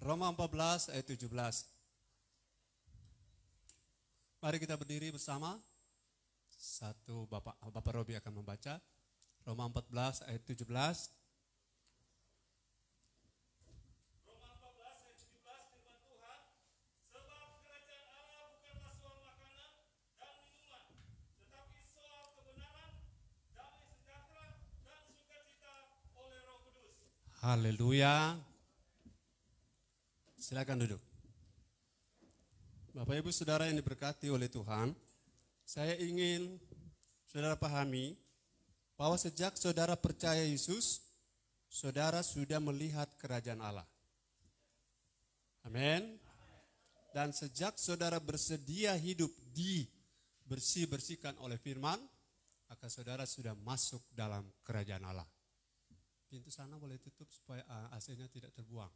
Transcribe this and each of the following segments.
Roma 14 ayat 17. Mari kita berdiri bersama. Satu Bapak Robi akan membaca. Roma 14 ayat 17. Haleluya. Silakan duduk. Bapak Ibu Saudara yang diberkati oleh Tuhan, saya ingin saudara pahami bahwa sejak saudara percaya Yesus, saudara sudah melihat kerajaan Allah. Amin. Dan sejak saudara bersedia hidup dibersihkan oleh firman, maka saudara sudah masuk dalam kerajaan Allah. Pintu sana boleh tutup supaya AC-nya tidak terbuang.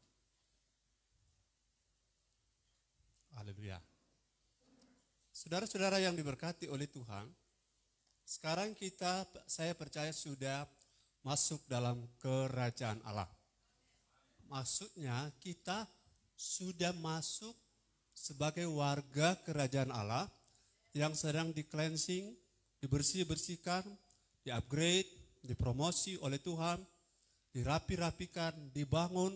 Haleluya. Saudara-saudara yang diberkati oleh Tuhan, sekarang saya percaya sudah masuk dalam kerajaan Allah. Maksudnya kita sudah masuk sebagai warga kerajaan Allah yang sedang di-cleansing, dibersihkan, di-upgrade, dipromosi oleh Tuhan, dirapi-rapikan, dibangun,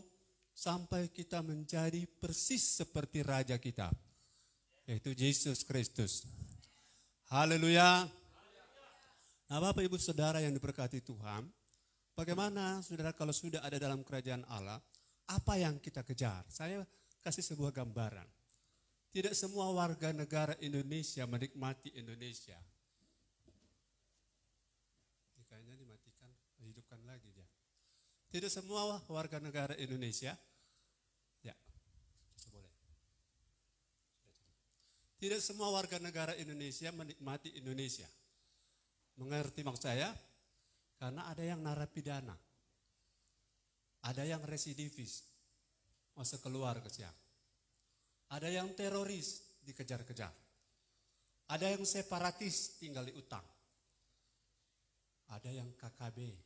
sampai kita menjadi persis seperti Raja kita, yaitu Yesus Kristus. Haleluya. Nah Bapak Ibu Saudara yang diberkati Tuhan, bagaimana saudara kalau sudah ada dalam kerajaan Allah, apa yang kita kejar? Saya kasih sebuah gambaran. Tidak semua warga negara Indonesia menikmati Indonesia. Kayaknya dimatikan, hidupkan lagi dia. Tidak semua warga negara Indonesia, boleh. Tidak semua warga negara Indonesia menikmati Indonesia. Mengerti maksud saya? Karena ada yang narapidana, ada yang residivis, masuk keluar ke siang. Ada yang teroris, dikejar-kejar. Ada yang separatis, tinggal di utang. Ada yang KKB.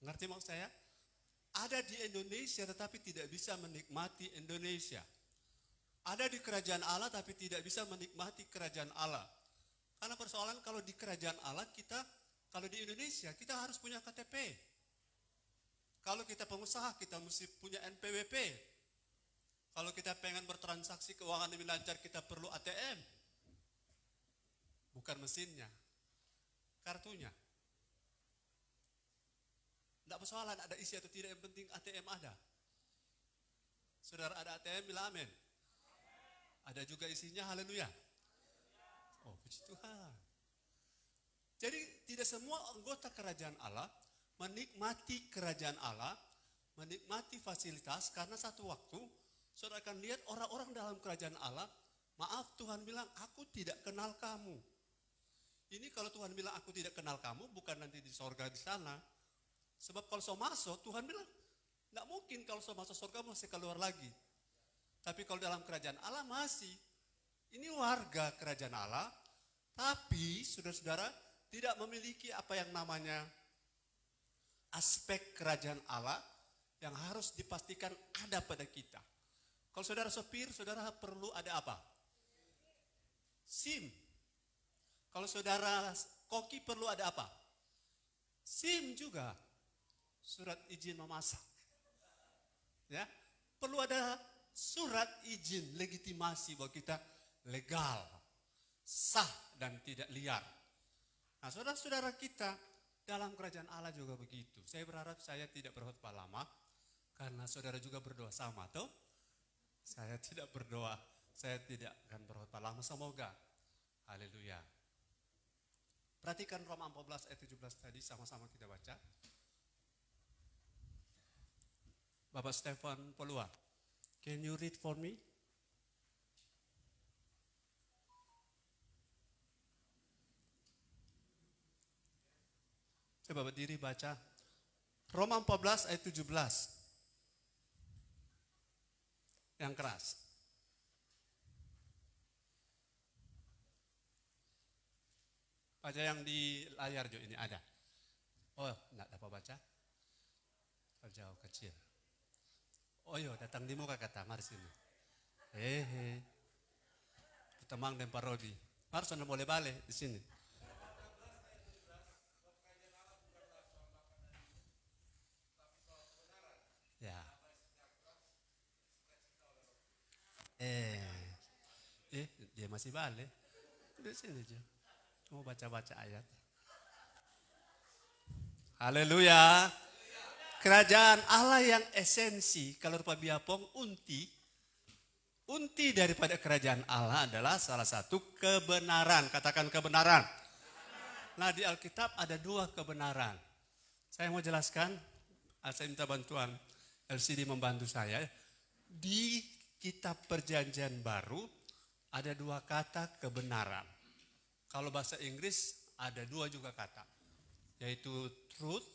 Ngerti maksud saya? Ada di Indonesia tetapi tidak bisa menikmati Indonesia. Ada di kerajaan Allah tapi tidak bisa menikmati kerajaan Allah. Karena persoalan kalau di kerajaan Allah kalau di Indonesia kita harus punya KTP. Kalau kita pengusaha kita mesti punya NPWP. Kalau kita pengen bertransaksi keuangan lebih lancar kita perlu ATM. Bukan mesinnya, kartunya. Tidak persoalan ada isi atau tidak, yang penting ATM ada. Saudara ada ATM, bilang amin. Ada juga isinya, haleluya. Oh puji Tuhan. Jadi tidak semua anggota kerajaan Allah menikmati kerajaan Allah, menikmati fasilitas, karena satu waktu saudara akan lihat orang-orang dalam kerajaan Allah, maaf Tuhan bilang aku tidak kenal kamu. Ini kalau Tuhan bilang aku tidak kenal kamu, bukan nanti di sorga di sana. Sebab kalau so masuk, Tuhan bilang, tidak mungkin kalau so masuk surga masih keluar lagi. Tapi kalau dalam kerajaan Allah masih. Ini warga kerajaan Allah, tapi saudara-saudara tidak memiliki apa yang namanya aspek kerajaan Allah yang harus dipastikan ada pada kita. Kalau saudara sopir, saudara perlu ada apa? SIM. Kalau saudara koki perlu ada apa? SIM juga. Surat izin memasak. Ya, perlu ada surat izin legitimasi bahwa kita legal, sah dan tidak liar. Nah, saudara-saudara kita dalam kerajaan Allah juga begitu. Saya berharap saya tidak berkhotbah lama karena saudara juga berdoa sama, toh? Saya tidak berdoa, saya tidak akan berkhotbah lama, semoga. Haleluya. Perhatikan Roma 14 ayat 17 tadi, sama-sama kita baca. Bapak Stefan Polua, can you read for me? Coba berdiri baca. Roma 14 ayat 17. Yang keras. Baca yang di layar juga ini ada. Oh, enggak dapat baca. Jauh kecil. Oh iya, datang di muka kata, mari sini. Hehe. Temang dan parodi. Mari sana boleh balik di sini. Ya. Eh, dia masih balik. Di sini aja. Mau baca-baca ayat. Haleluya. Kerajaan Allah yang esensi, kalau rupa biapong unti daripada kerajaan Allah adalah salah satu kebenaran. Katakan kebenaran. Nah di Alkitab ada dua kebenaran. Saya mau jelaskan, saya minta bantuan LCD membantu saya. Di kitab perjanjian baru ada dua kata kebenaran. Kalau bahasa Inggris ada dua juga kata, yaitu truth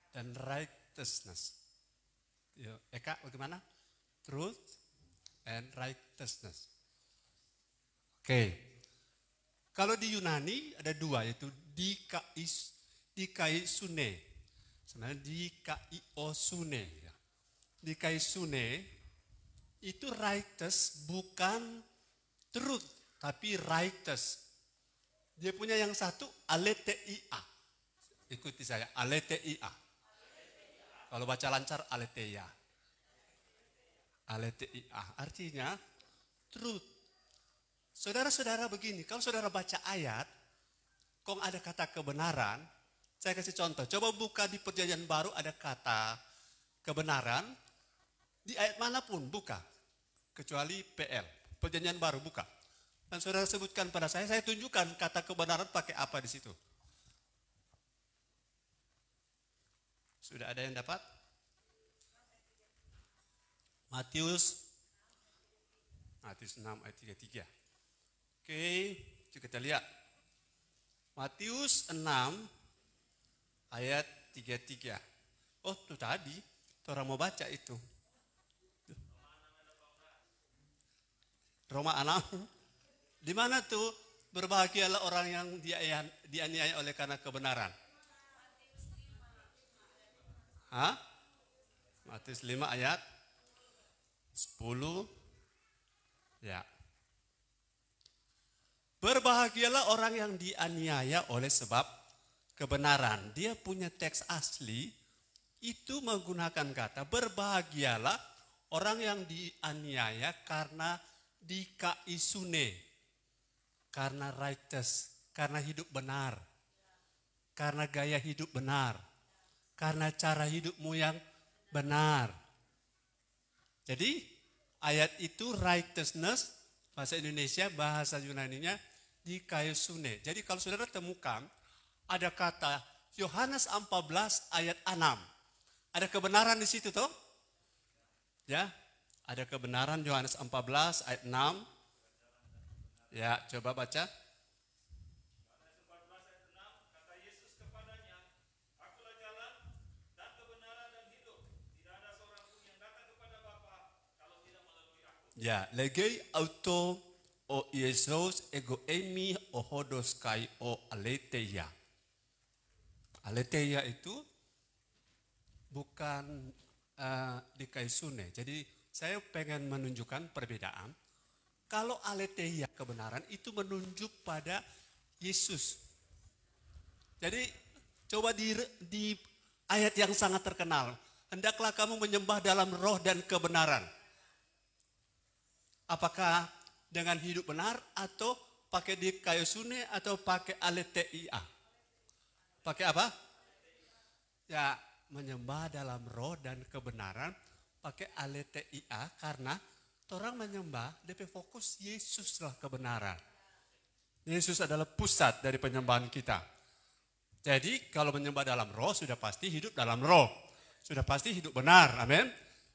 dan righteousness. Eka bagaimana? Truth and righteousness. Oke. Kalau di Yunani ada dua, yaitu dikaisune. Sebenarnya dikaiosune. Dikaisune itu righteous bukan truth, tapi righteous. Dia punya yang satu aletheia. Ikuti saya, aletheia. Kalau baca lancar aletheia. Aletheia artinya truth. Saudara-saudara begini, kalau saudara baca ayat, kok ada kata kebenaran, saya kasih contoh. Coba buka di perjanjian baru ada kata kebenaran, di ayat manapun buka. Kecuali PL, perjanjian baru buka. Dan saudara sebutkan pada saya tunjukkan kata kebenaran pakai apa di situ. Sudah ada yang dapat? Matius 6 ayat 33. Oke, kita lihat. Matius 6 ayat 33. Oh, itu tadi. Orang mau baca itu. Roma 6. Di mana tuh berbahagialah orang yang dianiaya oleh karena kebenaran? Hah? Matius 5 ayat 10. Ya. Berbahagialah orang yang dianiaya oleh sebab kebenaran. Dia punya teks asli itu menggunakan kata berbahagialah orang yang dianiaya karena dikaisune, karena righteous, karena hidup benar, karena gaya hidup benar, karena cara hidupmu yang benar. Jadi ayat itu righteousness, bahasa Indonesia, bahasa Yunaninya dikaisune. Jadi kalau saudara temukan ada kata Yohanes 14 ayat 6. Ada kebenaran di situ toh? Ya, ada kebenaran Yohanes 14 ayat 6. Ya, coba baca. Ya, legei auto o Yesus ego emi o hodos kai o aletheia. Aletheia itu bukan dikaisune. Jadi saya pengen menunjukkan perbedaan. Kalau aletheia kebenaran itu menunjuk pada Yesus. Jadi coba di ayat yang sangat terkenal. Hendaklah kamu menyembah dalam roh dan kebenaran. Apakah dengan hidup benar atau pakai dikaisune atau pakai aletheia? Pakai apa? Ya, menyembah dalam roh dan kebenaran pakai aletheia karena orang menyembah DP fokus Yesus lah kebenaran. Yesus adalah pusat dari penyembahan kita. Jadi kalau menyembah dalam roh sudah pasti hidup dalam roh. Sudah pasti hidup benar. Amin.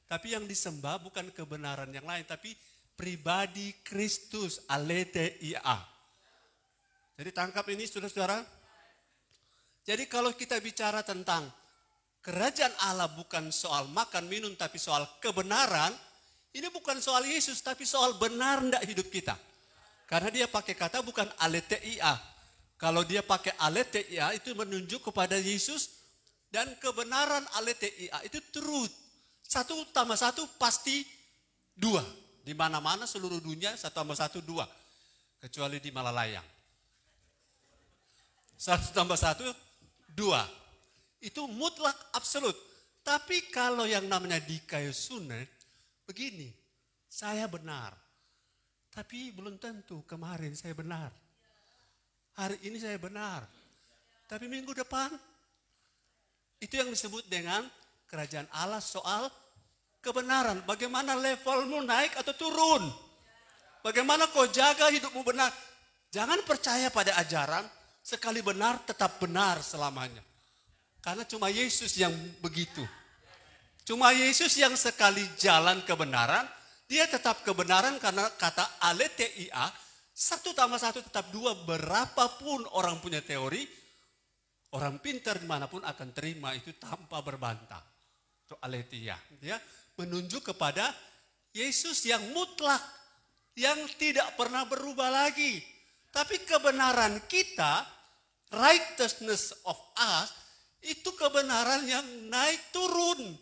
Tapi yang disembah bukan kebenaran yang lain tapi pribadi Kristus, aletheia. Jadi tangkap ini saudara-saudara. Jadi kalau kita bicara tentang kerajaan Allah bukan soal makan minum tapi soal kebenaran, ini bukan soal Yesus tapi soal benar enggak hidup kita. Karena dia pakai kata bukan aletheia. Kalau dia pakai aletheia itu menunjuk kepada Yesus dan kebenaran aletheia itu truth. 1 tambah 1 pasti 2. Di mana-mana seluruh dunia 1 tambah 1 2. Kecuali di Malalayang. 1 tambah 1 2. Itu mutlak absolut. Tapi kalau yang namanya dikayusune, begini, saya benar. Tapi belum tentu kemarin saya benar. Hari ini saya benar. Tapi minggu depan, itu yang disebut dengan kerajaan Allah soal kebenaran. Bagaimana levelmu naik atau turun. Bagaimana kau jaga hidupmu benar. Jangan percaya pada ajaran, sekali benar tetap benar selamanya. Karena cuma Yesus yang begitu. Cuma Yesus yang sekali jalan kebenaran, dia tetap kebenaran karena kata aletheia, 1 tambah 1 tetap 2, berapapun orang punya teori, orang pintar dimanapun akan terima itu tanpa berbantah. Itu aletheia. Dia menunjuk kepada Yesus yang mutlak, yang tidak pernah berubah lagi. Tapi kebenaran kita, righteousness of us, itu kebenaran yang naik turun.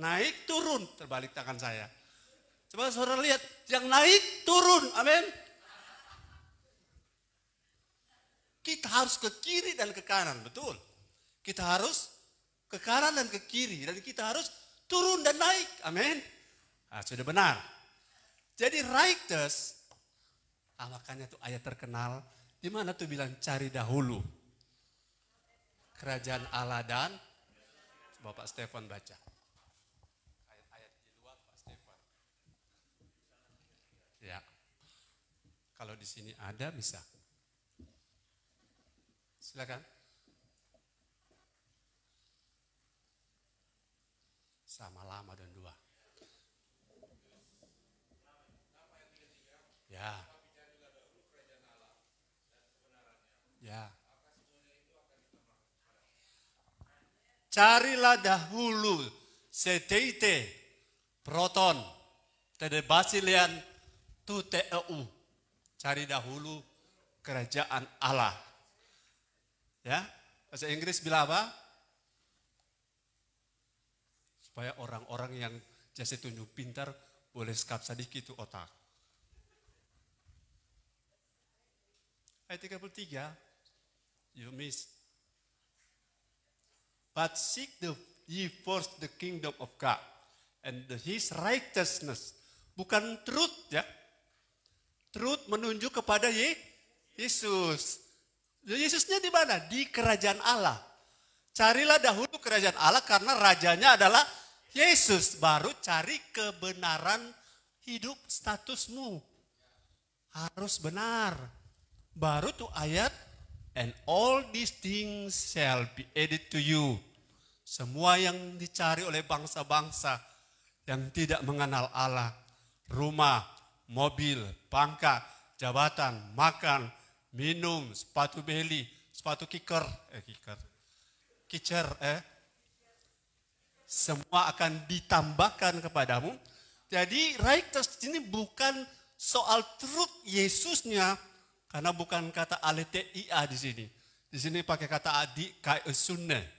Naik turun, terbalik tangan saya. Coba saudara lihat, yang naik turun, amin. Kita harus ke kiri dan ke kanan, betul. Kita harus ke kanan dan ke kiri, dan kita harus turun dan naik, amin. Nah, sudah benar. Jadi righteous, makanya tuh ayat terkenal, di mana tuh bilang cari dahulu kerajaan Allah dan Bapak Stefan baca. Ayat-ayat di luar Pak Stefan. Ya. Kalau di sini ada bisa. Silakan. Sama lama dan 2. Ya. Ya. Carilah dahulu seteite proton tede basilian tu teu. Cari dahulu kerajaan Allah. Ya, bahasa Inggris bilang apa? Supaya orang-orang yang jasa tunjuk pintar boleh skap sedikit itu otak. Ayat 33, you miss. But seek ye first the kingdom of God and his righteousness. Bukan truth ya. Truth menunjuk kepada Yesus. Yesusnya di mana? Di kerajaan Allah. Carilah dahulu kerajaan Allah karena rajanya adalah Yesus. Baru cari kebenaran hidup statusmu. Harus benar. Baru tuh ayat, and all these things shall be added to you. Semua yang dicari oleh bangsa-bangsa yang tidak mengenal Allah. Rumah, mobil, pangkat, jabatan, makan, minum, sepatu beli, sepatu kicker. Semua akan ditambahkan kepadamu. Jadi righteous ini bukan soal truth Yesusnya. Karena bukan kata aletheia di sini. Di sini pakai kata adi kaesunne.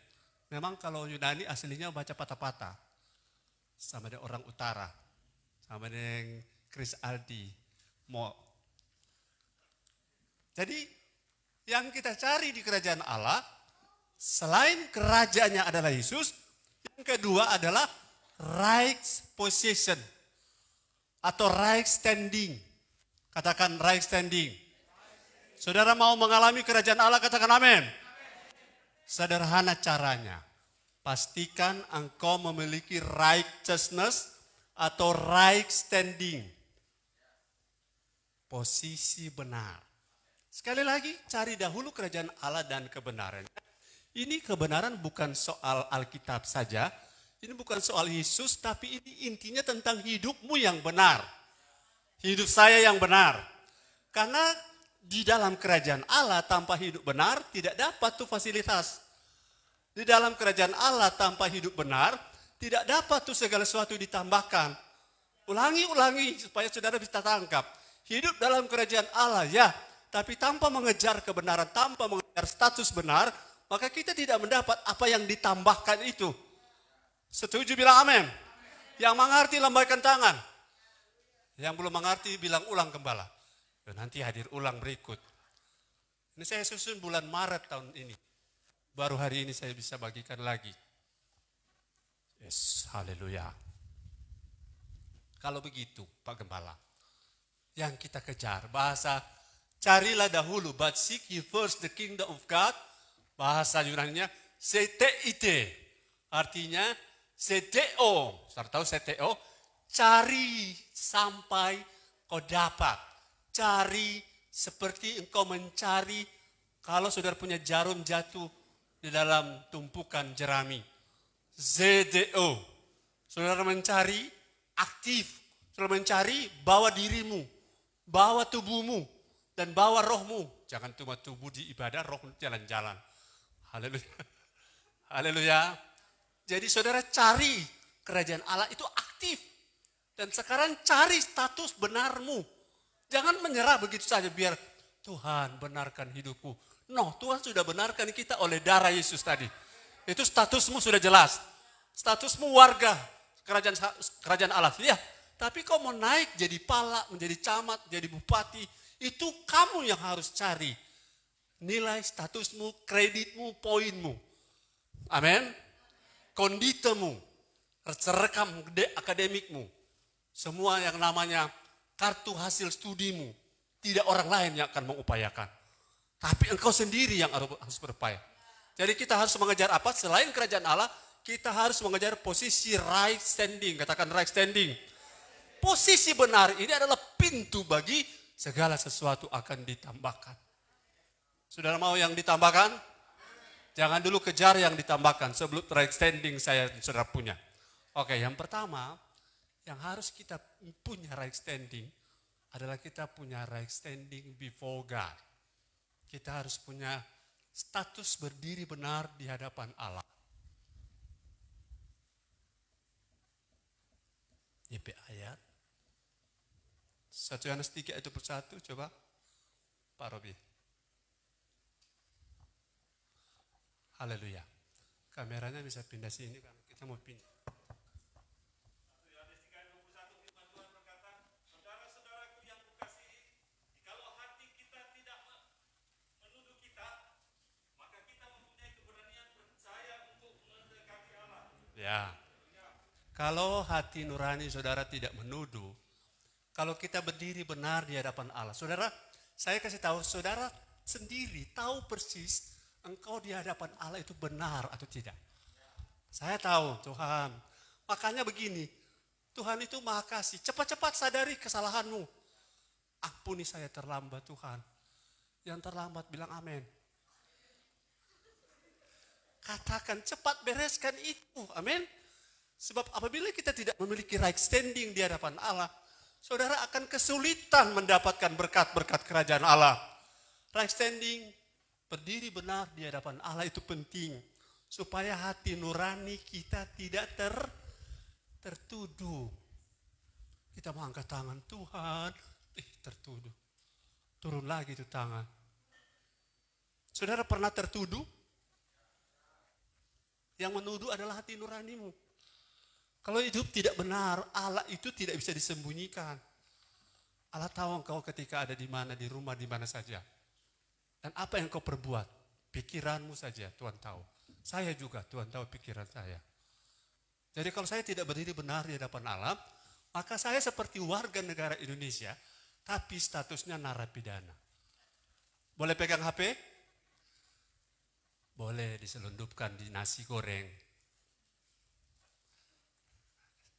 Memang kalau Yunani aslinya baca patah-patah. Sama dengan orang utara. Sama dengan Chris Aldi. Jadi yang kita cari di kerajaan Allah. Selain kerajaannya adalah Yesus. Yang kedua adalah right possession. Atau right standing. Katakan right standing. Saudara mau mengalami kerajaan Allah, katakan amin. Sederhana caranya. Pastikan engkau memiliki righteousness atau right standing. Posisi benar. Sekali lagi, cari dahulu kerajaan Allah dan kebenaran. Ini kebenaran bukan soal Alkitab saja. Ini bukan soal Yesus, tapi ini intinya tentang hidupmu yang benar. Hidup saya yang benar. Karena di dalam kerajaan Allah tanpa hidup benar tidak dapat tuh fasilitas. Di dalam kerajaan Allah tanpa hidup benar tidak dapat tuh segala sesuatu ditambahkan. Ulangi supaya saudara bisa tangkap. Hidup dalam kerajaan Allah ya, tapi tanpa mengejar kebenaran, tanpa mengejar status benar, maka kita tidak mendapat apa yang ditambahkan itu. Setuju bilang amin. Yang mengerti lambaikan tangan. Yang belum mengerti bilang ulang gembala. Nanti hadir ulang berikut. Ini saya susun bulan Maret tahun ini. Baru hari ini saya bisa bagikan lagi. Yes, haleluya. Kalau begitu Pak Gembala, yang kita kejar bahasa carilah dahulu, but seek ye first the kingdom of God. Bahasa Yunaninya CTIT, artinya CTO. Saudara tahu CTO? Cari sampai kau dapat. Cari seperti engkau mencari kalau saudara punya jarum jatuh di dalam tumpukan jerami. ZDO. Saudara mencari aktif. Saudara mencari bawa dirimu, bawa tubuhmu, dan bawa rohmu. Jangan cuma tubuh di ibadah, roh jalan-jalan. Haleluya. Haleluya. Jadi saudara cari kerajaan Allah itu aktif. Dan sekarang cari status benarmu. Jangan menyerah begitu saja biar Tuhan benarkan hidupku. No, Tuhan sudah benarkan kita oleh darah Yesus tadi. Itu statusmu sudah jelas. Statusmu warga kerajaan Allah. Ya, tapi kau mau naik jadi pala, menjadi camat, jadi bupati. Itu kamu yang harus cari. Nilai statusmu, kreditmu, poinmu. Amin. Konditemu, rekam akademikmu. Semua yang namanya kartu hasil studimu. Tidak orang lain yang akan mengupayakan. Tapi engkau sendiri yang harus berupaya. Jadi kita harus mengejar apa? Selain kerajaan Allah, kita harus mengejar posisi right standing. Katakan right standing. Posisi benar ini adalah pintu bagi segala sesuatu akan ditambahkan. Saudara mau yang ditambahkan? Jangan dulu kejar yang ditambahkan sebelum right standing saya saudara punya. Oke, yang pertama yang harus kita punya right standing adalah kita punya right standing before God. Kita harus punya status berdiri benar di hadapan Allah. YP ayat 1 Yohanes 3 ayat 21, coba Pak Robi. Haleluya. Kameranya bisa pindah sini kan, kita mau pindah. 1 Yohanes 3 ayat 21 firman Tuhan berkata, saudara-saudaraku yang kukasihi, jikalau hati kita tidak menuduh kita, maka kita mempunyai keberanian percaya untuk mendekati Allah. Ya. Kalau hati nurani saudara tidak menuduh, kalau kita berdiri benar di hadapan Allah. Saudara, saya kasih tahu, saudara sendiri tahu persis engkau di hadapan Allah itu benar atau tidak. Saya tahu Tuhan. Makanya begini, Tuhan itu maha kasih. Cepat-cepat sadari kesalahanmu. Ampuni saya terlambat Tuhan. Yang terlambat bilang amin. Katakan cepat bereskan itu. Amin. Sebab apabila kita tidak memiliki right standing di hadapan Allah, saudara akan kesulitan mendapatkan berkat-berkat kerajaan Allah. Right standing, berdiri benar di hadapan Allah itu penting. Supaya hati nurani kita tidak tertuduh. Kita mau angkat tangan, Tuhan, tertuduh. Turun lagi itu tangan. Saudara pernah tertuduh? Yang menuduh adalah hati nuranimu. Kalau hidup tidak benar, Allah itu tidak bisa disembunyikan. Allah tahu engkau ketika ada di mana, di rumah, di mana saja. Dan apa yang kau perbuat, pikiranmu saja Tuhan tahu. Saya juga Tuhan tahu pikiran saya. Jadi kalau saya tidak berdiri benar di hadapan Allah, maka saya seperti warga negara Indonesia, tapi statusnya narapidana. Boleh pegang HP? Boleh diselundupkan di nasi goreng.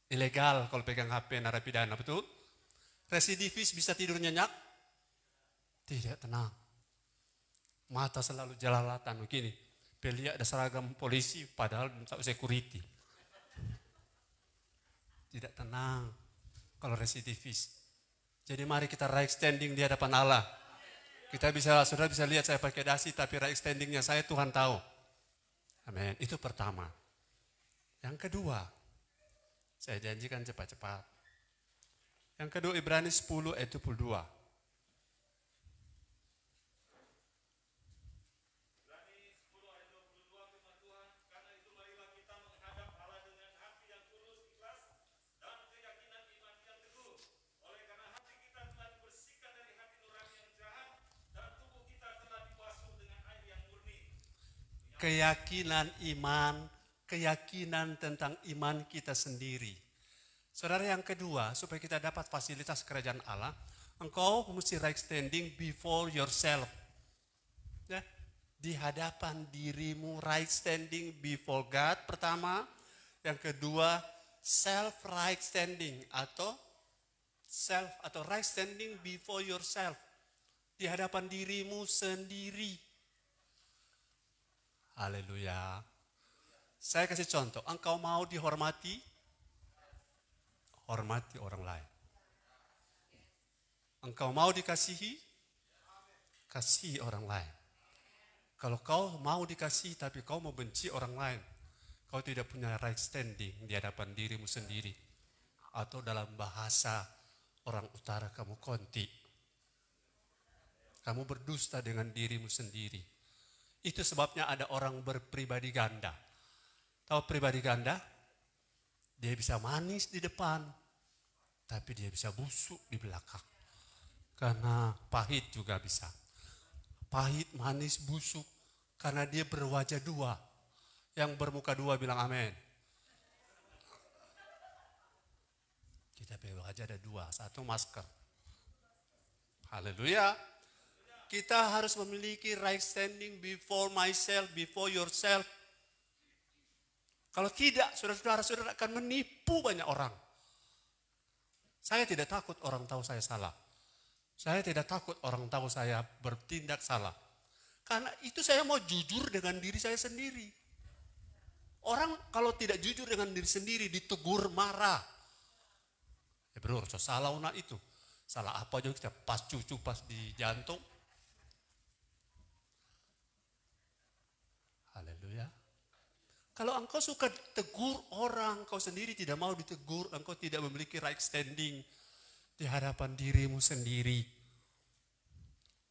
Ilegal kalau pegang HP narapidana, betul? Residivis bisa tidur nyenyak? Tidak tenang. Mata selalu jelalatan begini. Beliau ada seragam polisi padahal security. Tidak tenang kalau residivis. Jadi mari kita right standing di hadapan Allah. Saudara bisa lihat saya pakai dasi tapi right standingnya saya Tuhan tahu. Amin. Itu pertama. Yang kedua, saya janjikan cepat-cepat. Yang kedua Ibrani 10 ayat 22. Ibrani 10 ayat 22 firman Tuhan, karena itu marilah kita menghadap Allah dengan keyakinan iman, keyakinan tentang iman kita sendiri. Saudara, yang kedua, supaya kita dapat fasilitas kerajaan Allah, engkau mesti right standing before yourself. Ya, di hadapan dirimu, right standing before God pertama. Yang kedua, self right standing atau right standing before yourself. Di hadapan dirimu sendiri. Haleluya. Saya kasih contoh, engkau mau dihormati, hormati orang lain. Engkau mau dikasihi, kasihi orang lain. Kalau kau mau dikasihi tapi kau mau benci orang lain, kau tidak punya right standing di hadapan dirimu sendiri. Atau dalam bahasa orang utara, kamu konti. Kamu berdusta dengan dirimu sendiri. Itu sebabnya ada orang berpribadi ganda. Tahu pribadi ganda? Dia bisa manis di depan, tapi dia bisa busuk di belakang. Karena pahit juga bisa. Pahit, manis, busuk. Karena dia berwajah dua. Yang bermuka dua bilang amin. Kita berwajah ada dua. Satu masker. Haleluya. Kita harus memiliki right standing before myself, before yourself. Kalau tidak, saudara-saudara akan menipu banyak orang. Saya tidak takut orang tahu saya salah. Saya tidak takut orang tahu saya bertindak salah. Karena itu saya mau jujur dengan diri saya sendiri. Orang kalau tidak jujur dengan diri sendiri ditegur marah. Ya bro, so salah una itu. Salah apa aja kita pas cucu pas di jantung. Haleluya. Kalau engkau suka tegur orang, kau sendiri tidak mau ditegur, engkau tidak memiliki right standing di hadapan dirimu sendiri.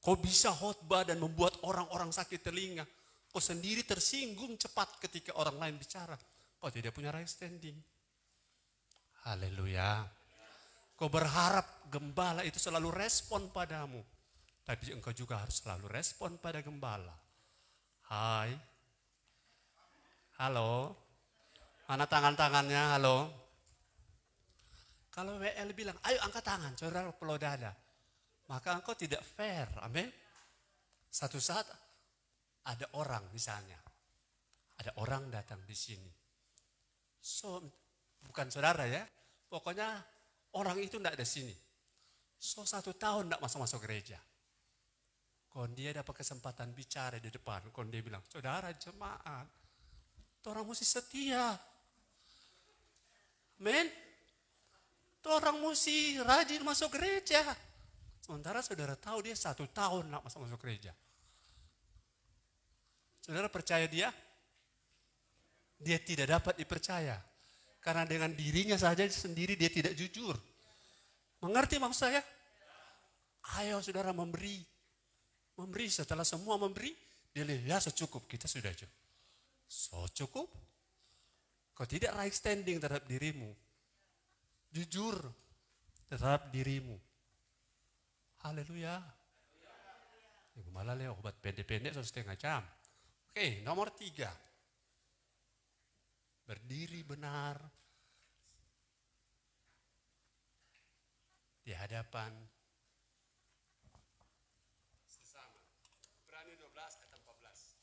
Kau bisa khotbah dan membuat orang-orang sakit telinga. Kau sendiri tersinggung cepat ketika orang lain bicara. Kau tidak punya right standing. Haleluya. Kau berharap gembala itu selalu respon padamu. Tapi engkau juga harus selalu respon pada gembala. Hai. Halo. Mana tangan-tangannya? Halo. Kalau WL bilang, ayo angkat tangan, saudara peluk dada. Maka engkau tidak fair, amin. Satu saat ada orang misalnya. Ada orang datang di sini. So, bukan saudara ya. Pokoknya orang itu tidak ada sini. So 1 tahun tidak masuk gereja. Kon dia dapat kesempatan bicara di depan. Kon dia bilang, saudara jemaat. Orang mesti setia. Men. Orang mesti rajin masuk gereja. Sementara saudara tahu dia 1 tahun tidak masuk gereja. Saudara percaya dia? Dia tidak dapat dipercaya. Karena dengan dirinya saja sendiri dia tidak jujur. Mengerti maksud saya? Ayo saudara memberi. Memberi, setelah semua memberi, dia lihat ya secukup, kita sudah cukup. So cukup. Kau tidak right standing terhadap dirimu. Jujur terhadap dirimu. Haleluya. Ibu malah lihat obat pendek-pendek 1,5 jam. Oke, nomor 3. Berdiri benar di hadapan sesama. Ibrani 12 ayat 14.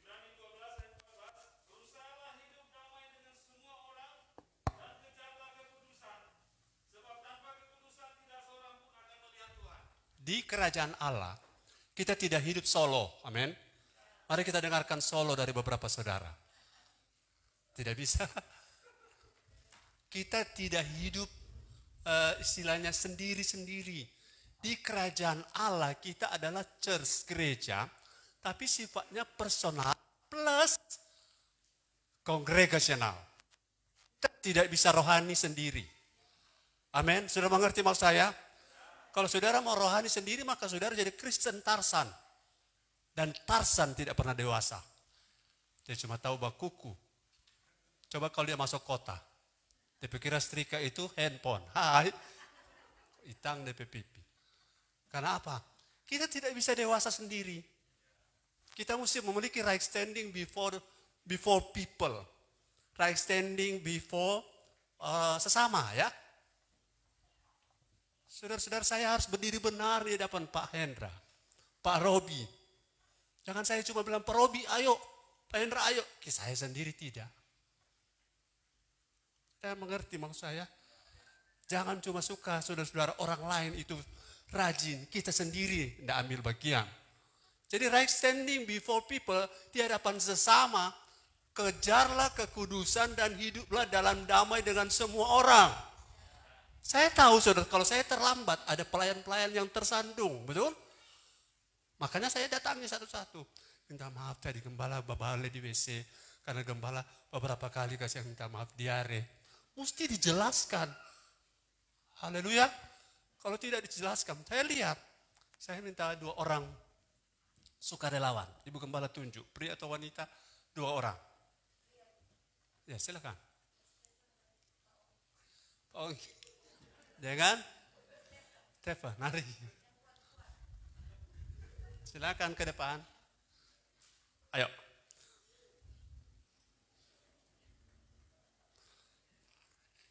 Ibrani 12 ayat 14, berusahalah hidup damai dengan semua orang dan kejarlah kekudusan, sebab tanpa kekudusan tidak seorang pun akan melihat Tuhan. Di kerajaan Allah, kita tidak hidup solo. Amin. Mari kita dengarkan solo dari beberapa saudara. Tidak bisa. Kita tidak hidup istilahnya sendiri-sendiri. Di kerajaan Allah kita adalah church, gereja, tapi sifatnya personal plus kongregasional. Kita tidak bisa rohani sendiri. Amin. Sudah mengerti maksud saya? Kalau saudara mau rohani sendiri, maka saudara jadi Kristen Tarsan. Dan Tarsan tidak pernah dewasa. Dia cuma tahu bakuku. Coba kalau dia masuk kota. Dia pikir setrika itu handphone. Hai. Itang DP pipi. Karena apa? Kita tidak bisa dewasa sendiri. Kita mesti memiliki right standing before people. Right standing before sesama ya. Saudara-saudara, saya harus berdiri benar di hadapan Pak Hendra, Pak Robi. Jangan saya cuma bilang, Pak Robi ayo, Pak Hendra ayo. Saya sendiri tidak. Saya mengerti maksud saya. Jangan cuma suka saudara-saudara orang lain itu rajin, kita sendiri tidak ambil bagian. Jadi right standing before people di hadapan sesama, kejarlah kekudusan dan hiduplah dalam damai dengan semua orang. Saya tahu saudara, kalau saya terlambat ada pelayan-pelayan yang tersandung, betul? Makanya saya datangi satu-satu. Minta maaf tadi gembala babale di WC, karena gembala beberapa kali kasih minta maaf diare. Mesti dijelaskan. Haleluya. Kalau tidak dijelaskan, saya lihat. Saya minta 2 orang sukarelawan. Ibu gembala tunjuk, pria atau wanita, 2 orang. Ya silakan. Oh, jangan. Teva, nari. Silakan ke depan. Ayo.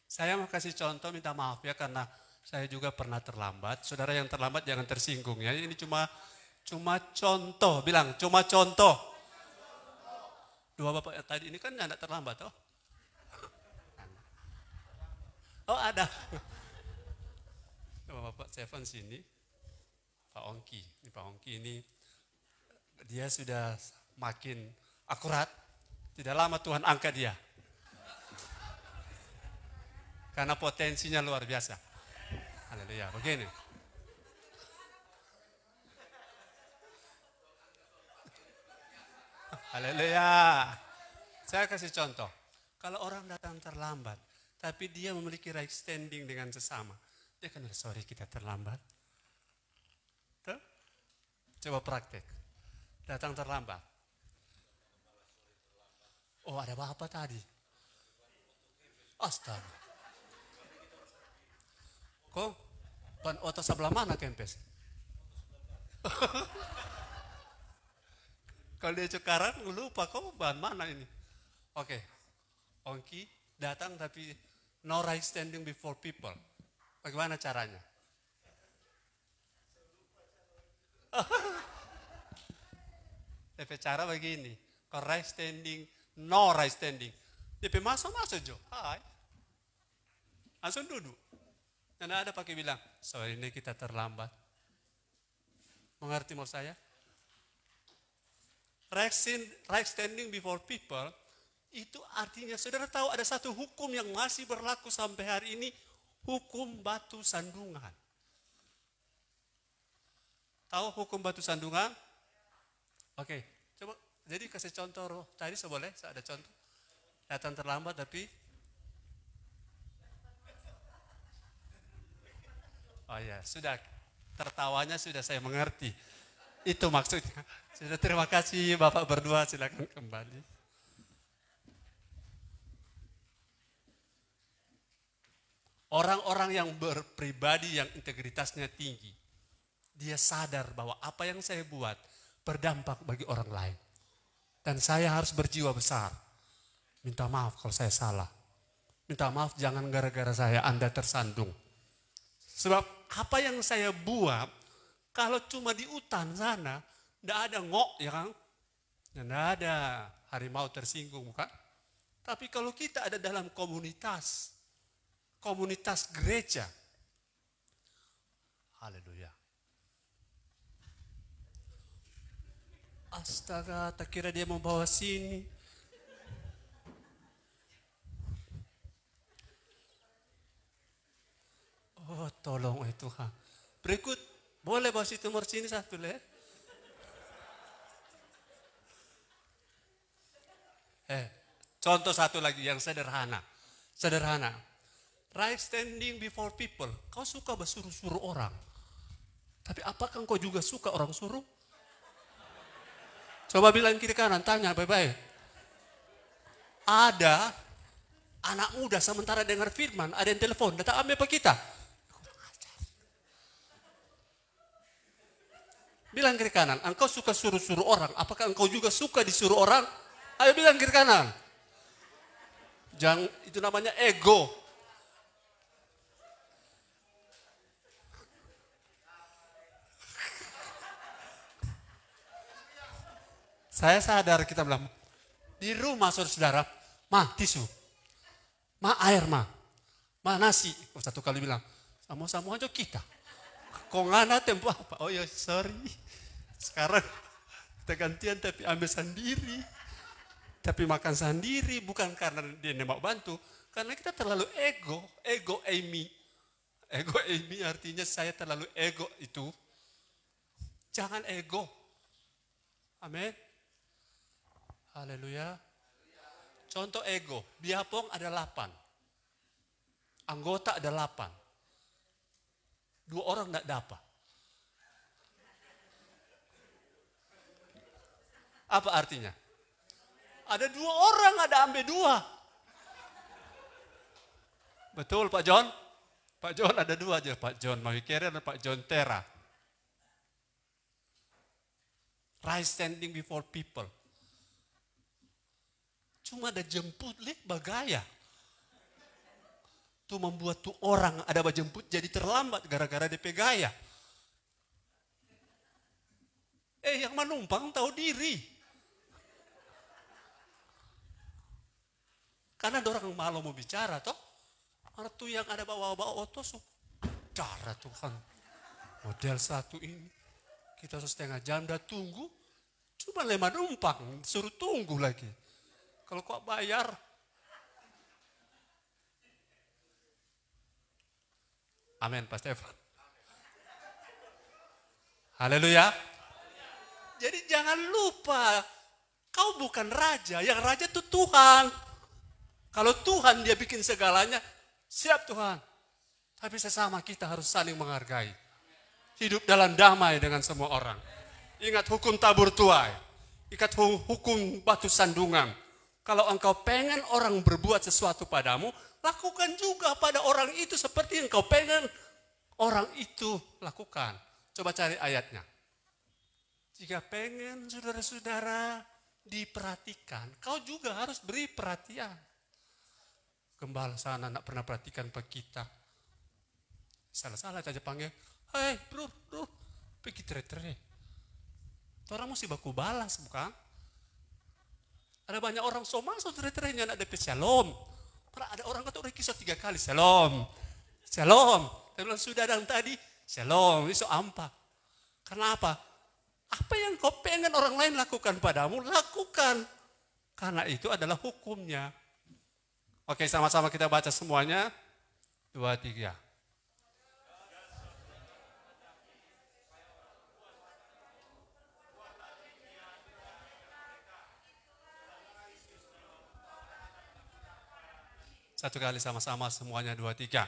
Saya mau kasih contoh, minta maaf ya karena saya juga pernah terlambat. Saudara yang terlambat jangan tersinggung ya. Ini cuma contoh, bilang cuma contoh. 2 bapak tadi ini kan anak terlambat toh. Oh ada. 2 bapak Seven sini. Pak Ongki. Ini Pak Ongki ini dia sudah makin akurat. Tidak lama Tuhan angkat dia. Karena potensinya luar biasa. Haleluya. Begini. Haleluya. Saya kasih contoh. Kalau orang datang terlambat, tapi dia memiliki right standing dengan sesama, dia kan sorry kita terlambat. Tuh? Coba praktek. Datang terlambat. Oh ada apa tadi? Astaga. Kok ban otot sebelah mana kempes? Kalau dia cekaran lupa kok ban mana ini. Oke. Ongki datang tapi no right standing before people. Bagaimana caranya? DP cara begini. Kalau right standing, no right standing. DP masuk Jo. Hai. Langsung duduk. Dan ada pakai bilang, sorry ini kita terlambat. Mengerti maksud saya? Right standing before people, itu artinya saudara tahu ada satu hukum yang masih berlaku sampai hari ini, hukum batu sandungan. Tahu hukum batu sandungan? Oke, coba jadi kasih contoh tadi boleh, saya ada contoh. Datang terlambat tapi oh ya, sudah tertawanya sudah saya mengerti. Itu maksudnya. Sudah terima kasih Bapak berdua, silakan kembali. Orang-orang yang berpribadi yang integritasnya tinggi, dia sadar bahwa apa yang saya buat berdampak bagi orang lain. Dan saya harus berjiwa besar. Minta maaf kalau saya salah. Minta maaf jangan gara-gara saya Anda tersandung. Sebab apa yang saya buat, kalau cuma di hutan sana, tidak ada ngok ya kan? Tidak ada harimau tersinggung bukan? Tapi kalau kita ada dalam komunitas gereja, haleluya. Astaga, tak kira dia mau bawa sini. Oh tolong Tuhan. Berikut, boleh bawa si tumor sini satu le. Contoh satu lagi yang sederhana. Sederhana. Right standing before people. Kau suka bersuruh-suruh orang. Tapi apakah kau juga suka orang suruh? Coba bilang kiri kanan, tanya baik-baik. Ada anak muda sementara dengar firman, ada yang telepon, datang ambil apa kita? Bilang kiri kanan, engkau suka suruh-suruh orang, apakah engkau juga suka disuruh orang? Ayo bilang kiri kanan. Jangan, itu namanya ego. Saya sadar kita bilang, di rumah saudara-saudara, mah tisu, mah air mah nasi. Satu kali bilang, sama-sama aja kita. Kok ngana tempo apa? Oh ya sorry, sekarang kita gantian tapi ambil sendiri. Tapi makan sendiri, bukan karena dia mau bantu. Karena kita terlalu ego, ego Amy. Ego Amy artinya saya terlalu ego itu. Jangan ego. Amin. Haleluya. Contoh ego, biapong ada 8. Anggota ada 8. 2 orang tidak dapat. Apa artinya? Ada 2 orang, ada ambil 2. Betul Pak John? Pak John ada 2 aja, Pak John Mawikere dan Pak John Tera. Right standing before people. Cuma ada jemput, bagaya. Itu membuat tuh orang ada jemput jadi terlambat gara-gara DP gaya. Yang menumpang tahu diri. Karena ada orang malu mau bicara toh. Orang tuh yang ada bawa-bawa otos. Darah Tuhan. Model 1 ini. Kita 1,5 jam dah tunggu. Cuma 5 numpang. Suruh tunggu lagi. Kalau kok bayar. Amin Pak Stefan. Haleluya. Jadi jangan lupa. Kau bukan raja. Yang raja itu Tuhan. Kalau Tuhan dia bikin segalanya, siap Tuhan. Tapi sesama kita harus saling menghargai. Hidup dalam damai dengan semua orang. Ingat hukum tabur tuai. Ingat hukum batu sandungan. Kalau engkau pengen orang berbuat sesuatu padamu, lakukan juga pada orang itu seperti yang engkau pengen orang itu lakukan. Coba cari ayatnya. Jika pengen saudara-saudara diperhatikan, kau juga harus beri perhatian. Gembala sana nak pernah perhatikan pak kita. Salah-salah saja panggil. Hei bro, pergi tere-tere. Orang mesti baku balas bukan? Ada banyak orang masuk tere-terenya nak dapat shalom. Pernah ada orang kata orang kisah 3 kali. Shalom. Shalom. Dia bilang sudah dan tadi. Shalom. Itu apa? Karena apa? Apa yang kau pengen orang lain lakukan padamu, lakukan. Karena itu adalah hukumnya. Oke, sama-sama kita baca semuanya. 2, 3. Satu kali sama-sama semuanya 2, 3.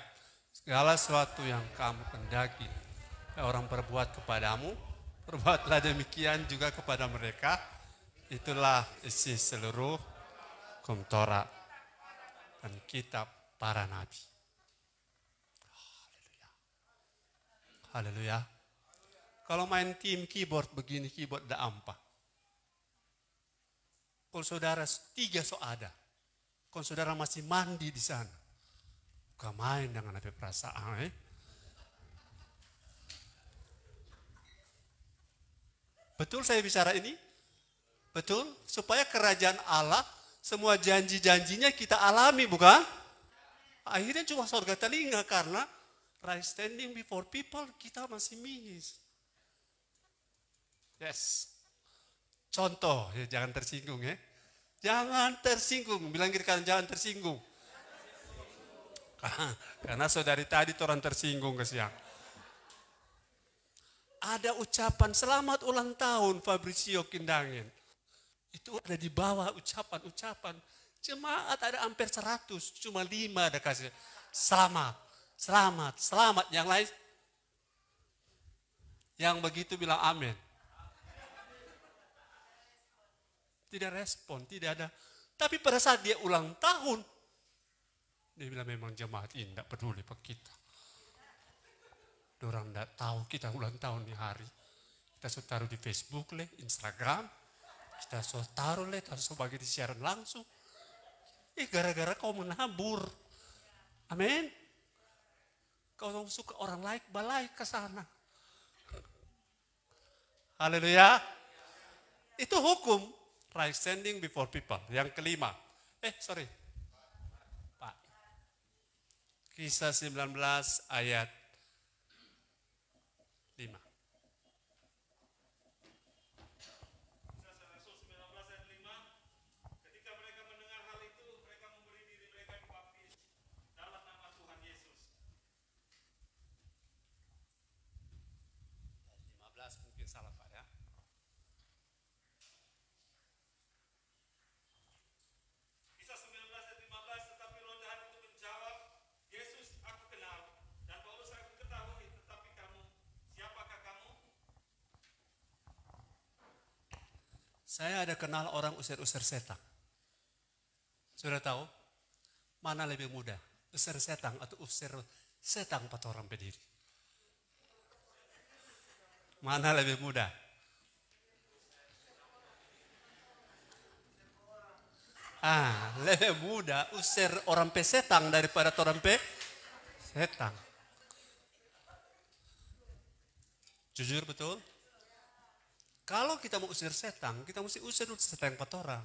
Segala sesuatu yang kamu kendaki orang perbuat kepadamu, perbuatlah demikian juga kepada mereka. Itulah isi seluruh hukum Taurat dan kitab para nabi. Haleluya. Haleluya. Kalau main tim keyboard begini, keyboard ada ampa. Kalau saudara 3 so ada. Kalau saudara masih mandi di sana. Bukan main dengan apa perasaan. Betul saya bicara ini? Betul? Supaya kerajaan Allah, semua janji-janjinya kita alami, bukan? Akhirnya cuma surga telinga karena right standing before people kita masih miss. Yes. Contoh, ya jangan tersinggung ya. Jangan tersinggung, bilang kiri kanan jangan tersinggung. Karena saudari tadi orang tersinggung ke siang. Ada ucapan selamat ulang tahun Fabrizio Kindangin. Itu ada di bawah ucapan-ucapan. Jemaat ada hampir 100, cuma 5 ada kasih. Selamat, selamat, selamat. Yang lain, yang begitu bilang amin. Tidak respon, tidak ada. Tapi pada saat dia ulang tahun, dia bilang memang jemaat ini tidak peduli pak kita. Orang tidak tahu kita ulang tahun di hari. Kita suruh taruh di Facebook leh, Instagram. Kita suruh taruh leh, kita suruh bagi di siaran langsung. Gara-gara kau menabur. Amin. Kau suka orang like, balai ke sana. Haleluya. Itu hukum. Right standing before people. Yang kelima. Pak. Kisah 19 ayat 5. Kisah Rasul 19 ayat 5. Ketika mereka mendengar hal itu, mereka memberi diri mereka dibaptis dalam nama Tuhan Yesus. 15 mungkin salah Pak ya. Kisah 19 ayat 15, tetapi roh jahat itu menjawab, Yesus aku kenal, dan Paulus aku ketahui, tetapi kamu, siapakah kamu? Saya ada kenal orang usir-usir setan. Sudah tahu? Mana lebih mudah? Usir setan atau usir setan 4 orang berdiri? Mana lebih mudah? Lebih mudah usir orang pesetang daripada orang pesetang. Jujur betul? Kalau kita mau usir setan, kita mesti usir setan 4 orang.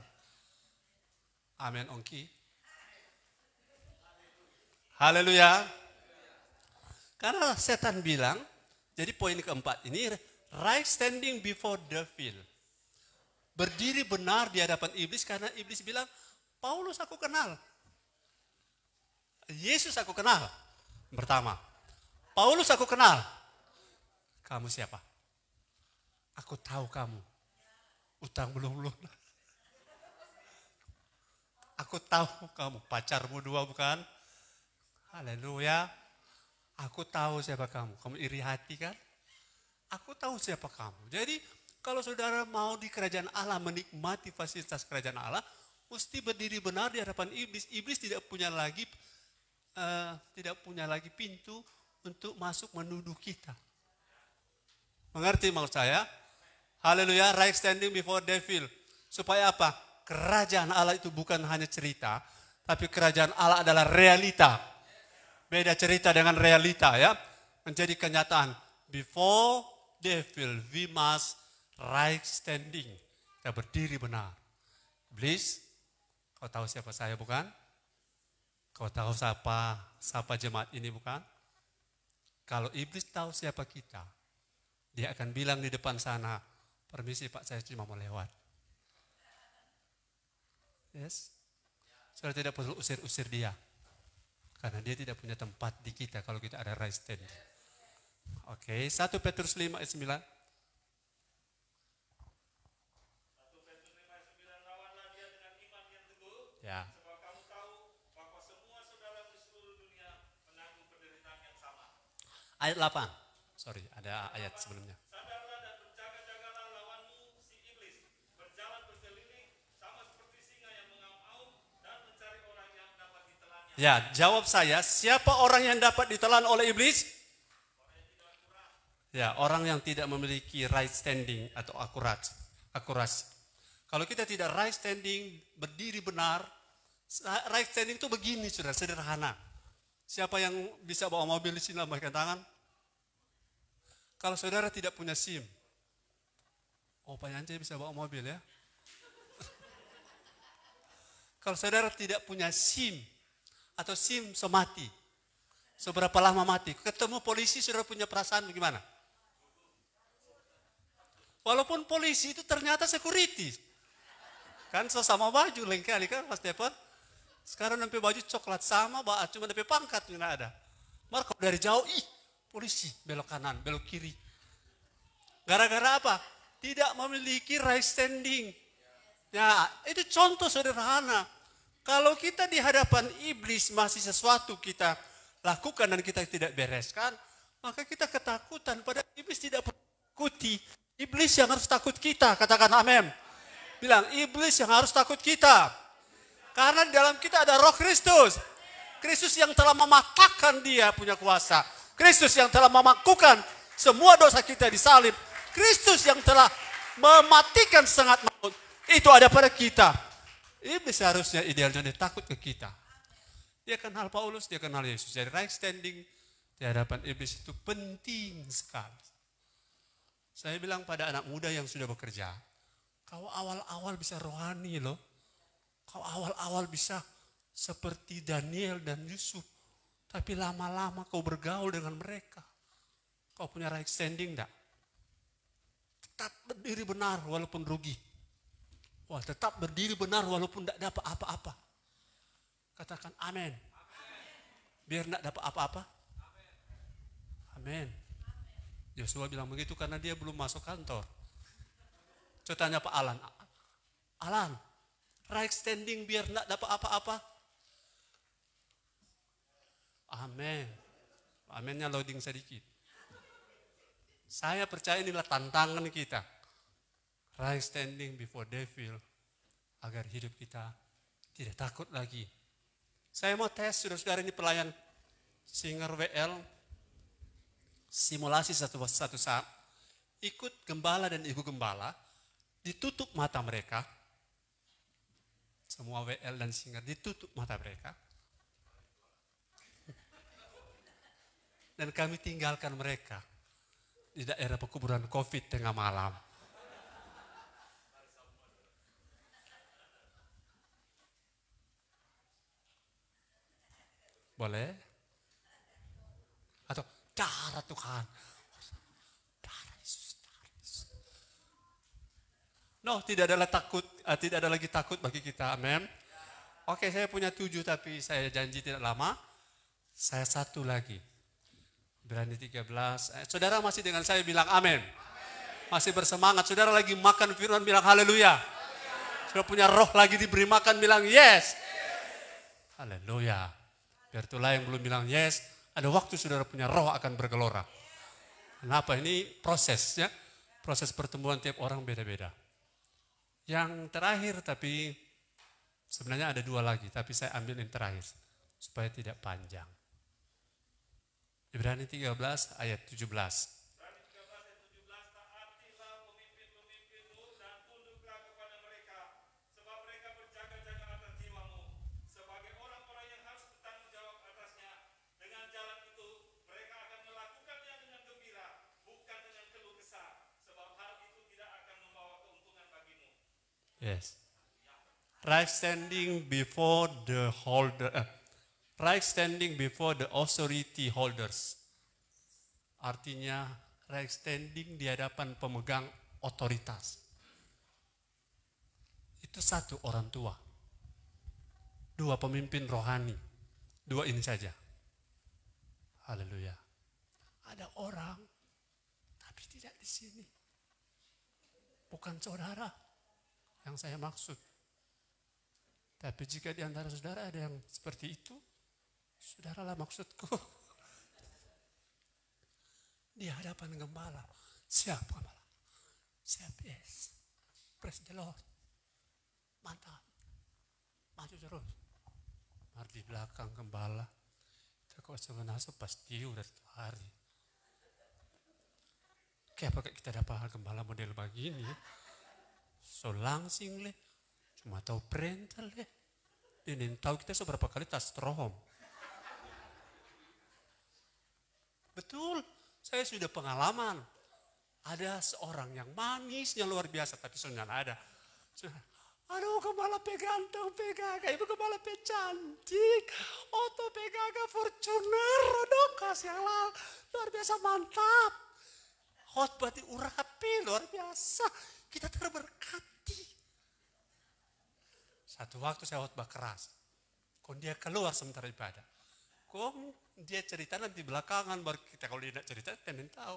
Amin, ongki. Haleluya. Karena setan bilang, jadi poin keempat ini, right standing before devil. Berdiri benar di hadapan iblis karena iblis bilang, Paulus aku kenal. Yesus aku kenal. Pertama. Paulus aku kenal. Kamu siapa? Aku tahu kamu. Utang belum lunas. Aku tahu kamu. Pacarmu 2 bukan? Haleluya. Aku tahu siapa kamu. Kamu iri hati kan? Aku tahu siapa kamu. Jadi kalau saudara mau di kerajaan Allah, menikmati fasilitas kerajaan Allah, mesti berdiri benar di hadapan iblis. Iblis tidak punya lagi pintu untuk masuk menuduh kita. Mengerti maksud saya? Haleluya, right standing before devil. Supaya apa? Kerajaan Allah itu bukan hanya cerita, tapi kerajaan Allah adalah realita. Beda cerita dengan realita ya. Menjadi kenyataan. Before devil, we must right standing. Kita berdiri benar. Iblis, kau tahu siapa saya bukan? Kau tahu siapa jemaat ini bukan? Kalau iblis tahu siapa kita, dia akan bilang di depan sana, permisi Pak, saya cuma mau lewat. Yes. Saudara tidak perlu usir-usir dia. Karena dia tidak punya tempat di kita kalau kita ada right standing. Oke, 1 Petrus 5 ayat 9. 1 Petrus 5 ayat 9, lawanlah dia dengan iman yang teguh, Ya. sebab kamu tahu bahwa semua saudara di seluruh dunia menanggung penderitaan yang sama. Ayat 8. Sorry, ada ayat sebelumnya. Sadarlah dan berjaga-jagalah lawanmu si iblis, berjalan berkeliling sama seperti singa yang mengaum-aum dan mencari orang yang dapat ditelannya. Ya, jawab saya, siapa orang yang dapat ditelan oleh iblis? Ya, orang yang tidak memiliki right standing atau akurasi. Kalau kita tidak right standing, berdiri benar, right standing itu begini, saudara, sederhana. Siapa yang bisa bawa mobil di sini, lambaikan tangan? Kalau saudara tidak punya SIM, Pak Yance bisa bawa mobil ya. Kalau saudara tidak punya SIM, atau SIM semati, seberapa lama mati? Ketemu polisi, saudara punya perasaan bagaimana? Walaupun polisi itu ternyata security. Kan sama baju lain kali kan Mas Stephen. Sekarang sampai baju coklat sama, cuma sampai pangkat tidak ada. Maka dari jauh, polisi belok kanan, belok kiri. Gara-gara apa? Tidak memiliki right standing. Ya, itu contoh sederhana. Kalau kita di hadapan iblis masih sesuatu kita lakukan dan kita tidak bereskan, maka kita ketakutan. Pada iblis tidak perlu takuti. Iblis yang harus takut kita, katakan amin. Bilang, iblis yang harus takut kita. Karena di dalam kita ada roh Kristus. Kristus yang telah mematahkan dia punya kuasa. Kristus yang telah memakukan semua dosa kita disalib. Kristus yang telah mematikan sangat maut, itu ada pada kita. Iblis seharusnya idealnya dia takut ke kita. Dia kenal Paulus, dia kenal Yesus. Jadi right standing di hadapan iblis itu penting sekali. Saya bilang pada anak muda yang sudah bekerja, kau awal-awal bisa rohani loh. Kau awal-awal bisa seperti Daniel dan Yusuf. Tapi lama-lama kau bergaul dengan mereka. Kau punya right standing enggak? Tetap berdiri benar walaupun rugi. Wah, tetap berdiri benar walaupun tidak dapat apa-apa. Katakan amin. Biar tidak dapat apa-apa. Amin. Yosua bilang begitu karena dia belum masuk kantor. Coba tanya Pak Alan. Alan, right standing biar tidak dapat apa-apa. Amin. Aminnya loading sedikit. Saya percaya inilah tantangan kita. Right standing before devil. Agar hidup kita tidak takut lagi. Saya mau tes saudara-saudara ini pelayan Singer WL. Simulasi satu saat. Ikut gembala dan ibu gembala. Ditutup mata mereka. Semua WL dan Singer ditutup mata mereka. Dan kami tinggalkan mereka di daerah pekuburan COVID tengah malam. Boleh? Atau darah Tuhan. Darah Yesus. No, tidak ada lagi takut bagi kita. Amin. Oke, saya punya 7 tapi saya janji tidak lama. Saya 1 lagi. Ibrani 13. Saudara masih dengan saya bilang amin. Masih bersemangat. Saudara lagi makan firman bilang haleluya. Saudara punya roh lagi diberi makan bilang yes. Haleluya. Biar itulah yang belum bilang yes, ada waktu saudara punya roh akan bergelora. Kenapa? Ini prosesnya, proses pertumbuhan tiap orang beda-beda. Yang terakhir tapi sebenarnya ada 2 lagi, tapi saya ambil yang terakhir supaya tidak panjang. Ibrani 13 ayat 17. Ibrani 13 ayat 17, taatilah pemimpin-pemimpinmu dan tunduklah kepada mereka, sebab mereka berjaga-jaga atas jiwamu, sebagai orang-orang yang harus bertanggung jawab atasnya. Dengan jalan itu, mereka akan melakukannya dengan gembira, bukan dengan keluh kesah, sebab hal itu tidak akan membawa keuntungan bagimu. Yes. Right standing before the holder. Right standing before the authority holders. Artinya right standing di hadapan pemegang otoritas. Itu 1 orang tua. 2 pemimpin rohani. 2 ini saja. Haleluya. Ada orang tapi tidak di sini. Bukan saudara yang saya maksud. Tapi jika di antara saudara ada yang seperti itu, saudaralah maksudku. Di hadapan gembala. Siap gembala. Siap, yes. Praise the Lord. Mantap. Maju terus. Mari di belakang gembala. Kita kok sebenarnya pasti udah 2 hari. Kayak apa kita dapat gembala model begini? So langsing le. Cuma tahu perintah le. Dan tahu kita seberapa kali tas strom. Betul, saya sudah pengalaman. Ada seorang yang manisnya luar biasa, tapi sebenarnya ada. Aduh, gembala ganteng, pegaga, ibu gembala cantik. Oto pegaga Fortuner, aduh kasih Allah, luar biasa mantap. Khotbah diurapi, luar biasa. Kita terberkati. Satu waktu saya khotbah keras. Kok dia keluar sementara ibadah. Kok dia cerita nanti belakangan baru kita kalau dia tidak cerita temen tahu.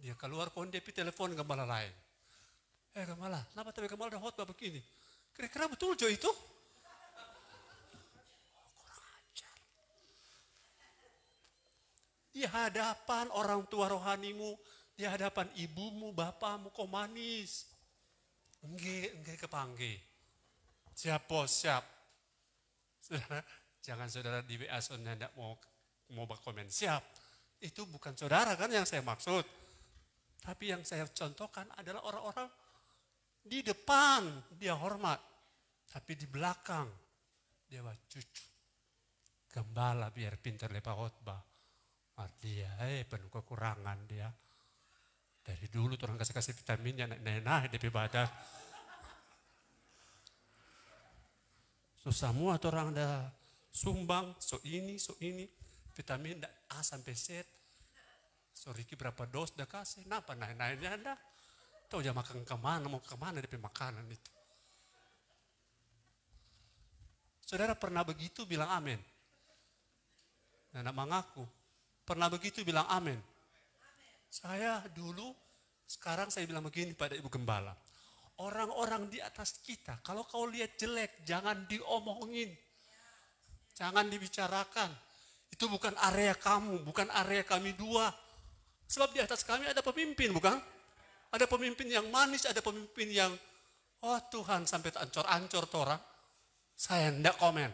Dia keluar kok dia telepon gembala lain. Gembala, kenapa tapi gembala udah khotbah begini? Kira-kira betul Jo itu? Kurang ajar. Di hadapan orang tua rohanimu, di hadapan ibumu, bapamu kok manis. Enggak kepanggil. Siap bos, siap. Saudara, jangan saudara di WA soalnya tidak mau berkomen. Siap. Itu bukan saudara kan yang saya maksud. Tapi yang saya contohkan adalah orang-orang di depan dia hormat, tapi di belakang dia cucu. Gembala biar pintar lepas khotbah. Dia penuh kekurangan dia. Dari dulu orang kasih vitaminnya naik di badan. So semua orang ada sumbang, so ini, vitamin A sampai Z. So Riki berapa dos dah kasih, kenapa naik-naiknya ada. Tahu dia makan kemana, mau kemana dari makanan itu. Saudara pernah begitu bilang amin. Anak mengaku, pernah begitu bilang amin. Saya dulu, sekarang saya bilang begini pada Ibu Gembala. Orang-orang di atas kita, kalau kau lihat jelek, jangan diomongin. Jangan dibicarakan. Itu bukan area kamu, bukan area kami dua. Sebab di atas kami ada pemimpin, bukan? Ada pemimpin yang manis, ada pemimpin yang, oh Tuhan sampai ancor-ancor orang. Saya tidak komen.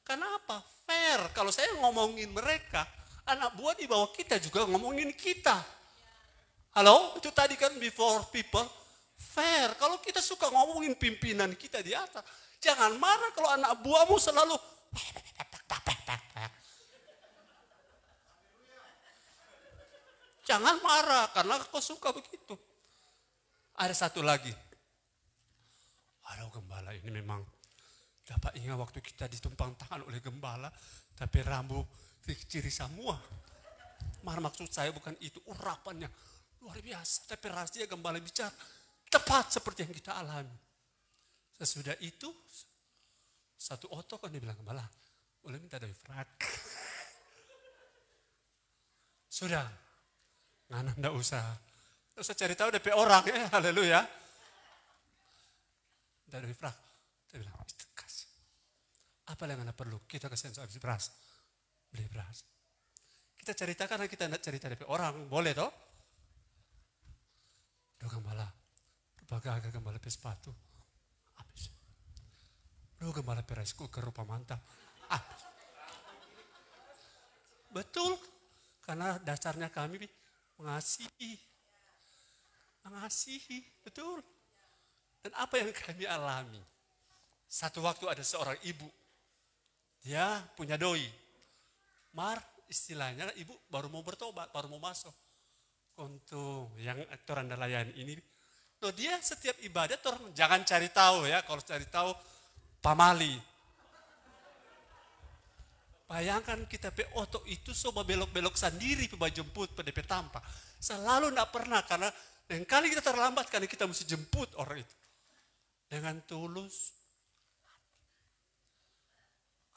Kenapa? Fair. Kalau saya ngomongin mereka, anak buah di bawah kita juga ngomongin kita. Halo? Itu tadi kan before people. Fair. Kalau kita suka ngomongin pimpinan kita di atas, jangan marah kalau anak buahmu selalu jangan marah karena kau suka begitu. Ada satu lagi. Aduh gembala ini memang dapat ingat waktu kita ditumpang tangan oleh gembala, tapi rambut ciri semua. Maksud saya bukan itu, urapannya luar biasa. Tapi rahasia gembala bicara tepat seperti yang kita alami. Sesudah itu, satu otot kan dia bilang, gembala, boleh minta dari frak. Sudah, ngana ndak usah cari tahu DP orang ya, haleluya. Dari frak, dia bilang, kasih. Apa yang anda perlu? Kita kasih habis beras, beli beras. Kita ceritakan, kita tidak cerita DP orang, boleh toh? Duh gembala, agak gembala pe sepatu, habis. Duh gembala pe rice cooker rupa mantap, habis. Betul, karena dasarnya kami mengasihi, betul. Dan apa yang kami alami? Satu waktu ada seorang ibu, dia punya doi. Istilahnya ibu baru mau bertobat, baru mau masuk. Untuk yang orang nelayan ini, dia setiap ibadat orang jangan cari tahu ya, kalau cari tahu pamali. Bayangkan kita pe otot itu coba belok-belok sendiri pe jemput pe DP tampak. Selalu tidak pernah karena yang kali kita terlambat karena kita mesti jemput orang itu. Dengan tulus.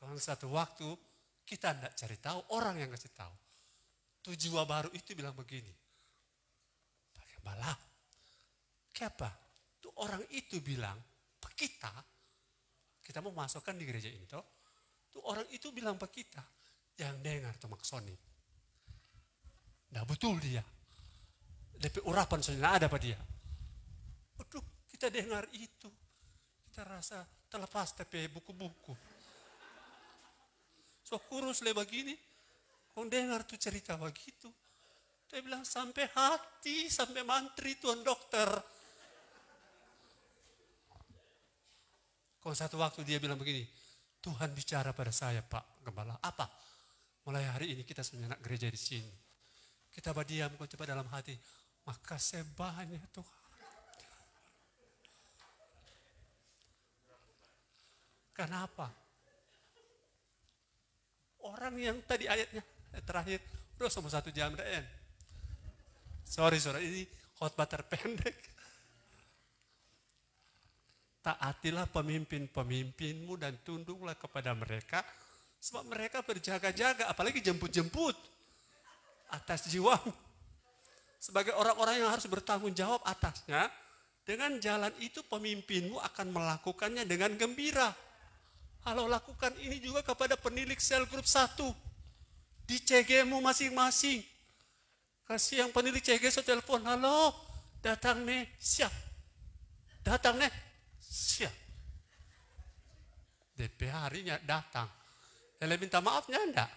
Kalau satu waktu kita tidak cari tahu, orang yang kasih tahu. Tuh jiwa baru itu bilang begini. Bagaimana? Kenapa? Tuh orang itu bilang, kita mau masukkan di gereja ini toh. Tuh orang itu bilang ke kita, jangan dengar tuh maksoni. Nah betul dia. DP urapan soalnya ada pada dia. Aduh, kita dengar itu. Kita rasa terlepas DP buku-buku. So kurus le begini, kau dengar tuh cerita begitu. Dia bilang sampai hati, sampai mantri tuan dokter. Kau satu waktu dia bilang begini, Tuhan bicara pada saya Pak Gembala, apa? Mulai hari ini kita sebenarnya anak gereja di sini. Kita berdiam, kau coba dalam hati, makasih banyak Tuhan. Kenapa? Orang yang tadi ayatnya terakhir, udah sama 1 jam deh. Sorry, ini khotbah terpendek. Taatilah pemimpin-pemimpinmu dan tunduklah kepada mereka. Sebab mereka berjaga-jaga, apalagi jemput-jemput atas jiwamu. Sebagai orang-orang yang harus bertanggung jawab atasnya, dengan jalan itu pemimpinmu akan melakukannya dengan gembira. Kalau lakukan ini juga kepada penilik sel grup 1. Di CG-mu masing-masing. Kasih yang penilik CG so telepon, halo, datang nih, siap. Datang nih, siap. DP harinya datang. Saya minta maafnya enggak?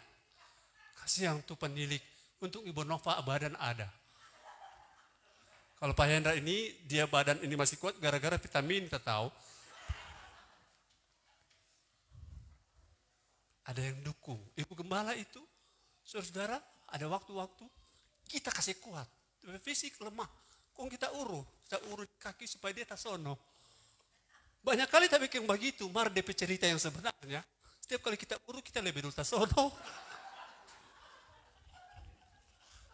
Kasih yang tuh penilik, untuk Ibu Nova badan ada. Kalau Pak Hendra ini, dia badan ini masih kuat gara-gara vitamin, kita tahu. Ada yang dukung. Ibu gembala itu, saudara, ada waktu-waktu kita kasih kuat. Fisik lemah. Kok kita urut kaki supaya dia tasono. Banyak kali tak bikin begitu, mar DP cerita yang sebenarnya. Setiap kali kita urut, kita lebih dulu tasono.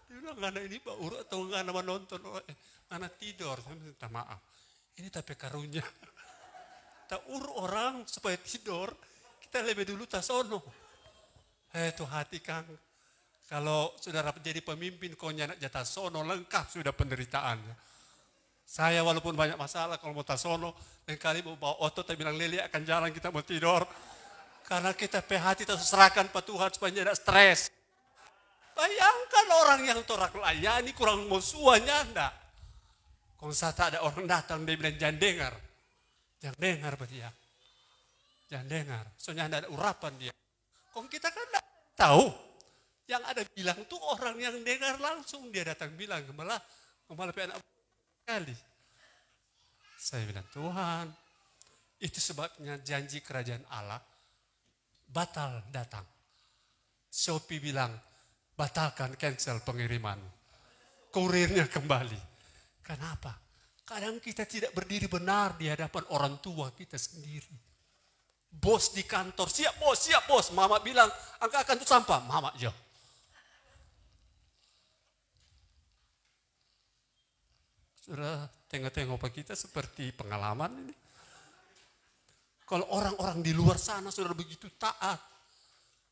Dia bilang, ngana ini Pak urut atau ngana menonton, ngana tidur. Saya minta maaf. Ini tapi karunya. Tak urut orang supaya tidur, kita lebih dulu tasono. Itu hati Kang. Kalau saudara jadi pemimpin, kau nyanak jatah sono, lengkap sudah penderitaannya. Saya walaupun banyak masalah, kalau mau tasono, lain kali mau bawa otot, tapi bilang Lili akan jalan, kita mau tidur. Karena kita hati terserahkan pada Tuhan supaya tidak stres. Bayangkan orang yang torak layani kurang musuhnya enggak. Kalau tak ada orang datang, dia bilang jangan dengar. Jangan dengar pada dia. Jangan dengar. Soalnya enggak ada urapan dia. Kalau kita kan enggak tahu. Yang ada bilang tuh orang yang dengar langsung. Dia datang bilang, malah anak kali. Saya bilang, Tuhan, itu sebabnya janji kerajaan Allah batal datang. Shopee bilang, batalkan, cancel pengiriman. Kurirnya kembali. Kenapa? Kadang kita tidak berdiri benar di hadapan orang tua kita sendiri. Bos di kantor, siap bos. Mama bilang, angkat tuh sampah. Mama aja. Sudah tengok-tengok Pak kita seperti pengalaman ini. Kalau orang-orang di luar sana sudah begitu taat,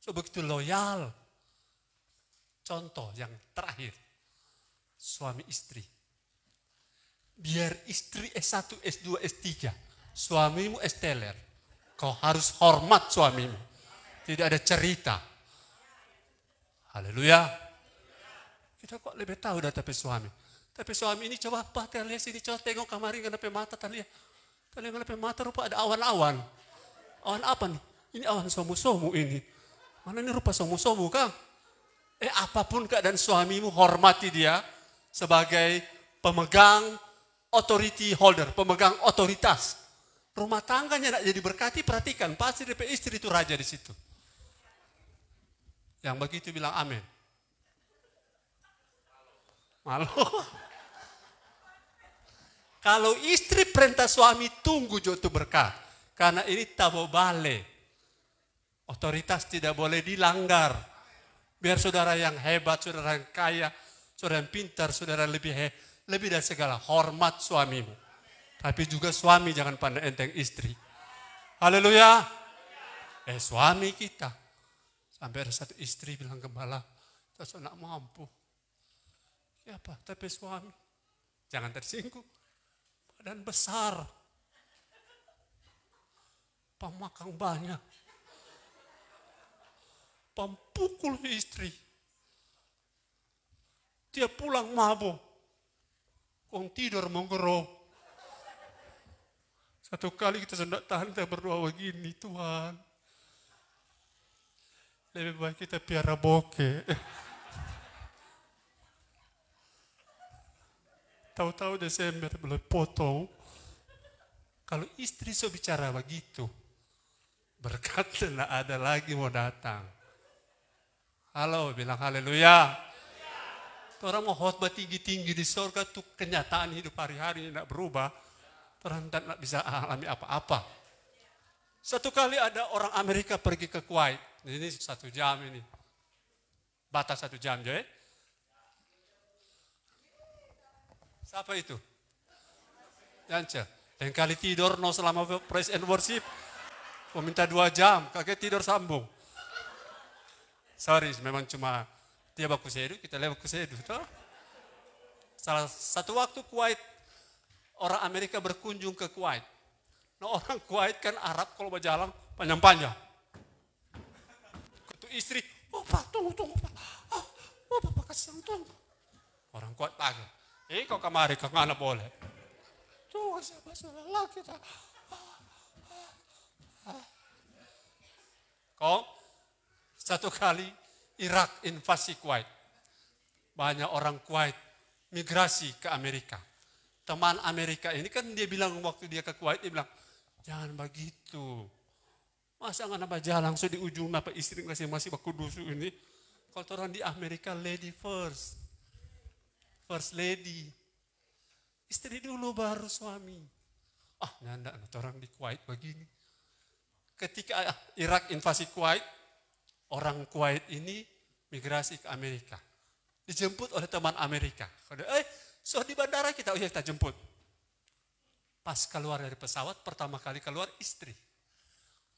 sudah begitu loyal. Contoh yang terakhir, suami istri. Biar istri S1, S2, S3, suamimu esteller. Kau harus hormat suamimu. Tidak ada cerita. Haleluya. Kita kok lebih tahu dah tapi suami. Tapi suami ini coba apa, lihat sini, coba tengok kamari kenapa mata tadi. Tadi kenapa mata rupa ada awan-awan. Awan apa nih? Ini awan somu-somu ini. Mana ini rupa somu-somu Kang? Apapun keadaan suamimu, hormati dia sebagai pemegang authority holder, pemegang otoritas. Rumah tangganya nak jadi berkati, perhatikan, pasti DP istri itu raja di situ. Yang begitu bilang amin. Malu. Kalau istri perintah suami, tunggu jodoh berkat. Karena ini tabo bale. Otoritas tidak boleh dilanggar. Biar saudara yang hebat, saudara yang kaya, saudara yang pintar, saudara lebih dari segala. Hormat suamimu. Tapi juga suami jangan pandang enteng istri. Haleluya. Suami kita. Sampai ada satu istri bilang gembala, saya nak mampu. Ya apa, tapi suami. Jangan tersinggung. Badan besar. Pemakan banyak. Pempukul istri. Dia pulang mabuk. Kong tidur menggerok. Satu kali kita sudah tahan, kita berdoa begini, Tuhan. Lebih baik kita piara bokeh. Tahu-tahu Desember boleh potong. Kalau istri so bicara begitu, berkat tidak ada lagi mau datang. Halo, bilang haleluya. Orang mau khotbah tinggi-tinggi di surga tuh kenyataan hidup hari-hari tidak berubah. Orang tidak bisa alami apa-apa. Satu kali ada orang Amerika pergi ke Kuwait. Ini 1 jam ini. Batas 1 jam, Joy. Siapa itu? Yance. Yang kali tidur no selama praise and worship. Meminta 2 jam, kakek tidur sambung. Sorry, memang cuma dia baku sedu, kita lewat ke sedu. Salah satu waktu Kuwait, orang Amerika berkunjung ke Kuwait. Nah, orang Kuwait kan Arab kalau berjalan panjang-panjang. Ketua istri, Pak, tunggu, Pak. Bapak kasih tunggu. Orang Kuwait pakai. Kau kemari, kau mana boleh. Tuh, siapa salah kita. Kau, satu kali Irak invasi Kuwait. Banyak orang Kuwait migrasi ke Amerika. teman Amerika ini kan dia bilang waktu dia ke Kuwait, dia bilang, jangan begitu. Masa nggak nambah jalan langsung di ujung napa istri ngasih masih baku dusu ini. Kalau orang di Amerika lady first. First lady. Istri dulu baru suami. Nanda orang di Kuwait begini. Ketika Irak invasi Kuwait, orang Kuwait ini migrasi ke Amerika. Dijemput oleh teman Amerika. So di bandara kita, kita jemput. Pas keluar dari pesawat, pertama kali keluar istri.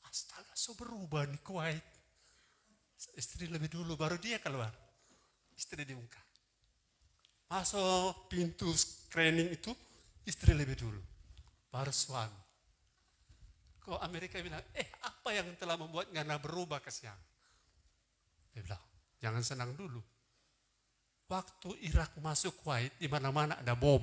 Astaga, so berubah nih Kuwait. Istri lebih dulu, baru dia keluar. Istri di muka. Masuk pintu screening itu, istri lebih dulu. Baru suami. Kok Amerika bilang, apa yang telah membuat Ngana berubah ke siang? Dia bilang, jangan senang dulu. Waktu Irak masuk Kuwait, di mana-mana ada bom.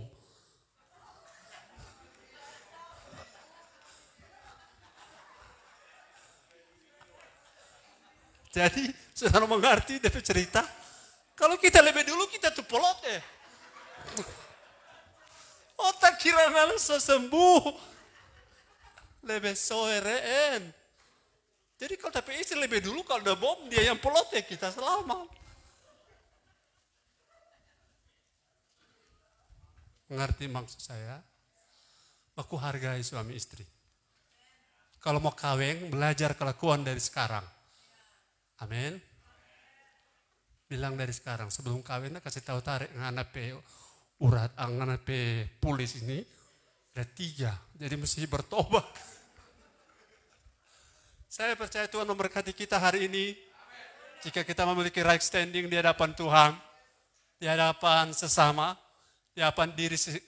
Jadi, saudara mengerti dia cerita, kalau kita lebih dulu, kita tuh polot Otak kira Ngana sembuh. Lebih soereen. Jadi kalau tapi istri lebih dulu, kalau ada bom, dia yang polot kita selamat. Mengerti maksud saya? Aku hargai suami istri. Kalau mau kawin, belajar kelakuan dari sekarang. Amin. Bilang dari sekarang, sebelum kawin, kasih tahu tarik ngana pe urat, ngana pe pulis ini, ada 3. Jadi mesti bertobat. Saya percaya Tuhan memberkati kita hari ini. Jika kita memiliki right standing di hadapan Tuhan, di hadapan sesama, di hadapan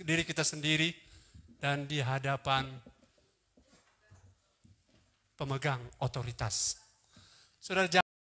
diri kita sendiri, dan di hadapan pemegang otoritas. Saudara,